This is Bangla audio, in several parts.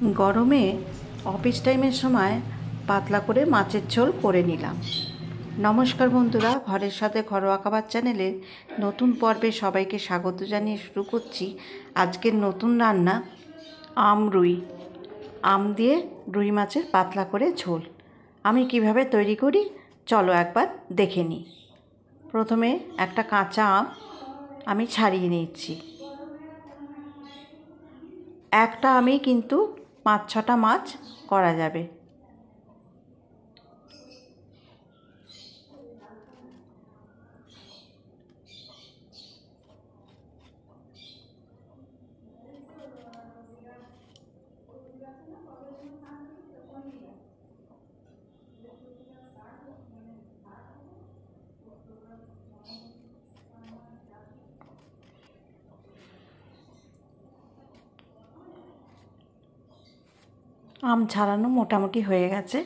গরমে অফিস টাইমের সময় পাতলা করে মাছের ঝোল করে নিলাম। নমস্কার বন্ধুরা, ঘরের সাথে ঘরোয়া খাবার চ্যানেলের নতুন পর্বে সবাইকে স্বাগত জানিয়ে শুরু করছি আজকের নতুন রান্না রুই। আম দিয়ে রুই মাছের পাতলা করে ঝোল আমি কিভাবে তৈরি করি চলো একবার দেখে নিই। প্রথমে একটা কাঁচা আম আমি ছাড়িয়ে নিচ্ছি। একটা আমি কিন্তু 5-6টা মাছ করা যাবে। আম ছাড়ানো মোটামুটি হয়ে গেছে।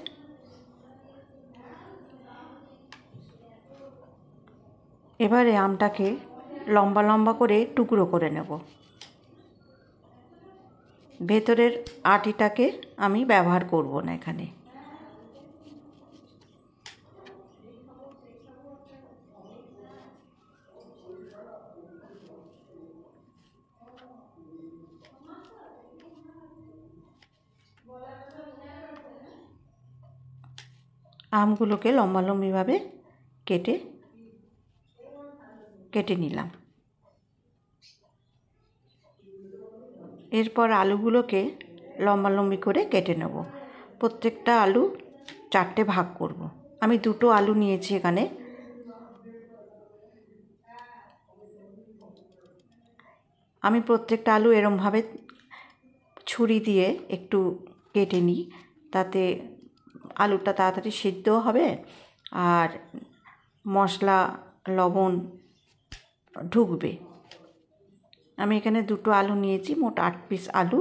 এবারে আমটাকে লম্বা লম্বা করে টুকরো করে নেব। ভেতরের আটিটাকে আমি ব্যবহার করব না এখানে। আমগুলোকে লম্বালম্বিভাবে কেটে নিলাম। এরপর আলুগুলোকে লম্বালম্বি করে কেটে নেব। প্রত্যেকটা আলু 4টে ভাগ করব। আমি 2টো আলু নিয়েছি এখানে। আমি প্রত্যেকটা আলু এরমভাবে ছুরি দিয়ে একটু কেটে নিই, তাতে আলুটা তাড়াতাড়ি সিদ্ধ হবে আর মশলা লবণ ঢুকবে। আমি এখানে 2টো আলু নিয়েছি, মোট 8 পিস আলু।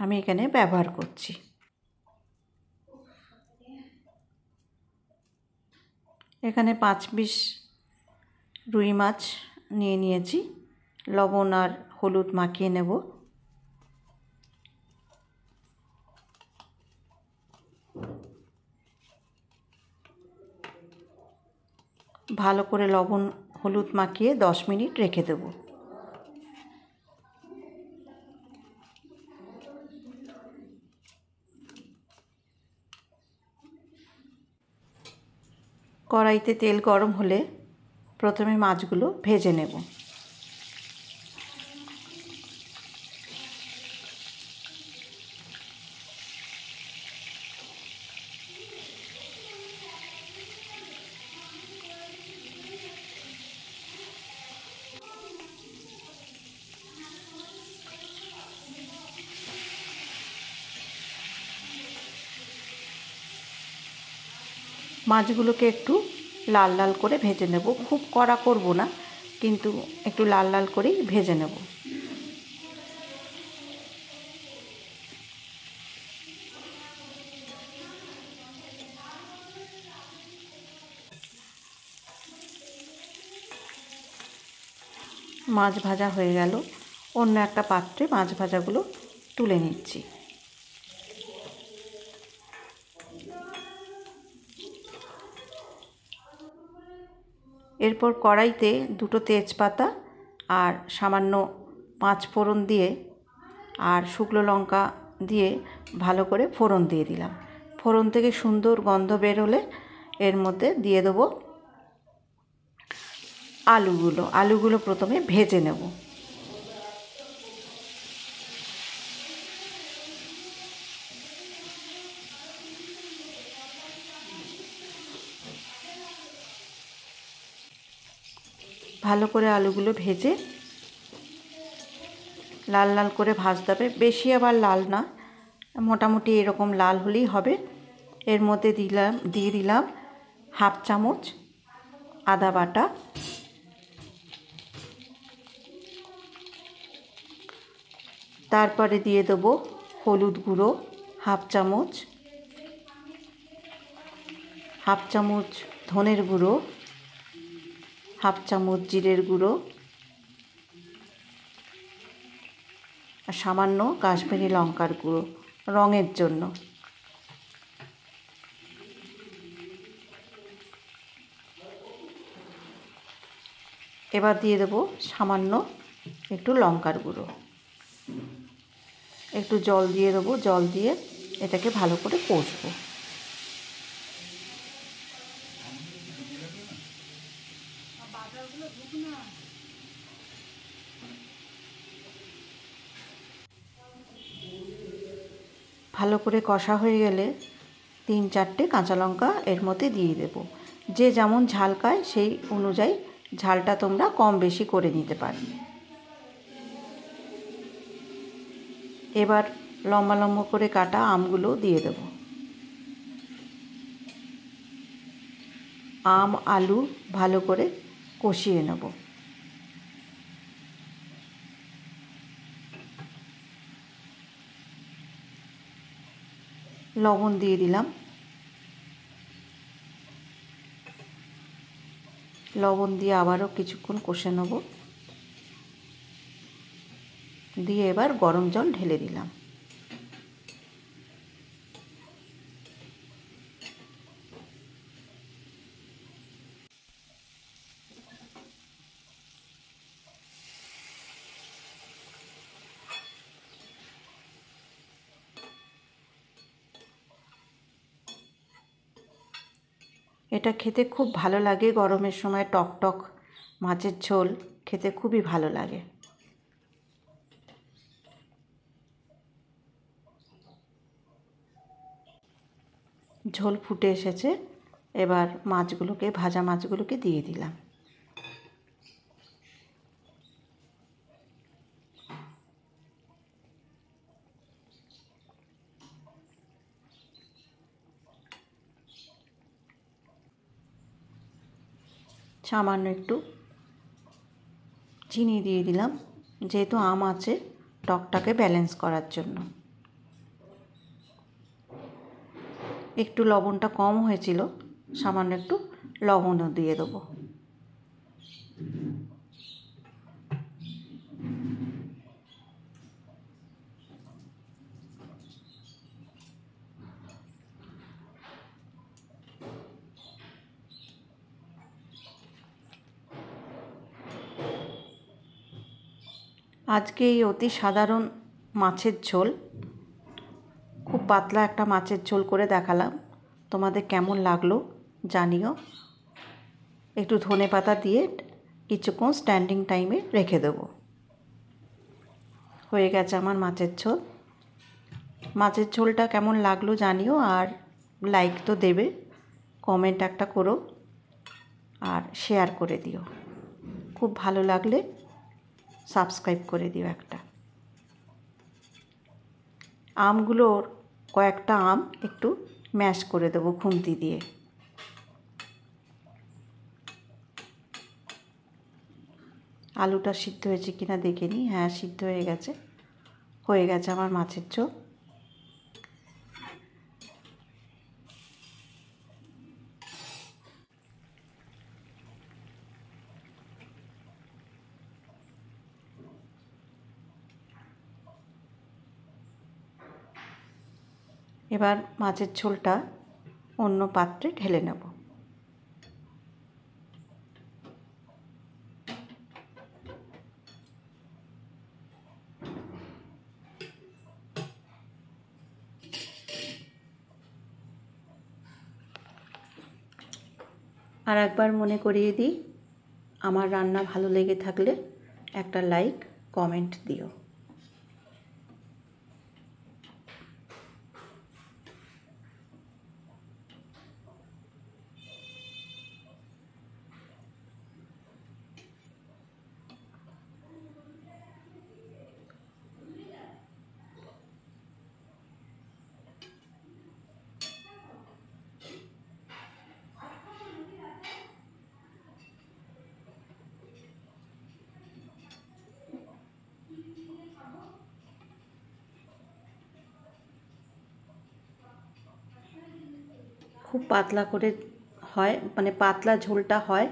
আমি এখানে ব্যবহার করছি। এখানে 5 পিস রুই মাছ নিয়েছি। লবণ আর হলুদ মাখিয়ে নেব। ভালো করে লবণ হলুদ মাখিয়ে 10 মিনিট রেখে দেব। কড়াইতে তেল গরম হলে প্রথমে মাছগুলো ভেজে নেব। মাছগুলোকে একটু লাল লাল করে ভেজে নেব। খুব কড়া করব না, কিন্তু একটু লাল লাল করেই ভেজে নেব। মাছ ভাজা হয়ে গেল। অন্য একটা পাত্রে মাছ ভাজাগুলো তুলে নিচ্ছি। এরপর কড়াইতে 2টো তেজপাতা আর সামান্য 5 ফোড়ন দিয়ে আর শুকনো লঙ্কা দিয়ে ভালো করে ফোড়ন দিয়ে দিলাম। ফোড়ন থেকে সুন্দর গন্ধ বের হলে এর মধ্যে দিয়ে দেবো আলুগুলো প্রথমে ভেজে নেব। ভালো করে আলুগুলো ভেজে লাল লাল করে ভাজতে হবে, বেশি আবার লাল না, মোটামুটি এরকম লাল হলেই হবে। এর মধ্যে দিয়ে দিলাম 1/2 চামচ আদা বাটা, তারপরে দিয়ে দেবো হলুদ গুঁড়ো 1/2 চামচ, 1/2 চামচ ধনের গুঁড়ো, হাফ চামচ জিরের গুঁড়ো আর সামান্য কাশ্মীরি লঙ্কার গুঁড়ো রঙের জন্য। এবার দিয়ে দেবো সামান্য একটু লঙ্কার গুঁড়ো, একটু জল দিয়ে দেবো। জল দিয়ে এটাকে ভালো করে কষবো। ভালো করে কষা হয়ে গেলে 3-4টে কাঁচা লঙ্কা এর মধ্যে দিয়ে দেব। যে যেমন ঝাল খায় সেই অনুযায়ী ঝালটা তোমরা কম বেশি করে নিতে পারো। এবার লম্বা লম্বা করে কাটা আমগুলো দিয়ে দেব। আম আলু ভালো করে কষিয়ে নেব। লবণ দিয়ে দিলাম। লবণ দিয়ে আবারও কিছুক্ষণ কষে নেব। দিয়ে এবার গরম জল ঢেলে দিলাম। এটা খেতে খুব ভালো লাগে। গরমের সময় টক টক মাছের ঝোল খেতে খুবই ভালো লাগে। ঝোল ফুটে এসেছে। এবার মাছগুলোকে, ভাজা মাছগুলোকে দিয়ে দিলাম। সামান্য একটু চিনি দিয়ে দিলাম, যেহেতু আম আছে টকটাকে ব্যালেন্স করার জন্য। একটু লবণটা কম হয়েছিল, সামান্য একটু লবণও দিয়ে দেবো। আজকে এই অতি সাধারণ মাছের ঝোল, খুব পাতলা একটা মাছের ঝোল করে দেখালাম। তোমাদের কেমন লাগলো জানিও। একটু ধনেপাতা দিয়ে কিছুক্ষণ স্ট্যান্ডিং টাইমে রেখে দেবো। হয়ে গেছে আমার মাছের ঝোল। মাছের ঝোলটা কেমন লাগলো জানিও। আর লাইক তো দেবে, কমেন্ট একটা করো আর শেয়ার করে দিও। খুব ভালো লাগলে সাবস্ক্রাইব করে দিও একটা। আমগুলোর কয়েকটা আম একটু ম্যাশ করে দেবো খুন্তি দিয়ে। আলুটা সিদ্ধ হয়েছে কিনা দেখে নিই। হ্যাঁ, সিদ্ধ হয়ে গেছে। হয়ে গেছে আমার মাছের ঝোল। এবার মাছের ঝোলটা অন্য পাত্রে ঢেলে নেব। আর একবার মনে করিয়ে দিই, আমার রান্না ভালো লেগে থাকলে একটা লাইক কমেন্ট দিও। খুব পাতলা করে হয়, মানে পাতলা ঝোলটা হয়,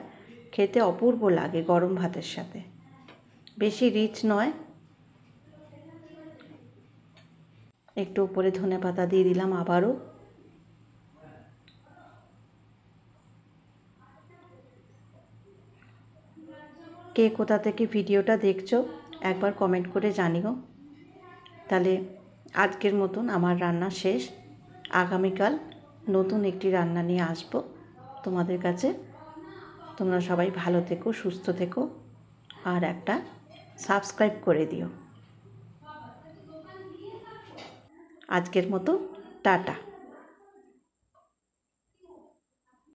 খেতে অপূর্ব লাগে গরম ভাতের সাথে। বেশি রিচ নয়। একটু উপরে ধনেপাতা দিয়ে দিলাম আবারও। কে কোথা থেকে ভিডিওটা দেখছো একবার কমেন্ট করে জানিও। তাহলে আজকের মতন আমার রান্না শেষ। আগামীকাল নতুন একটি রান্না নিয়ে আসবো তোমাদের কাছে। তোমরা সবাই ভালো থেকো, সুস্থ থেকো, আর একটা সাবস্ক্রাইব করে দিও। আজকের মতো টাটা।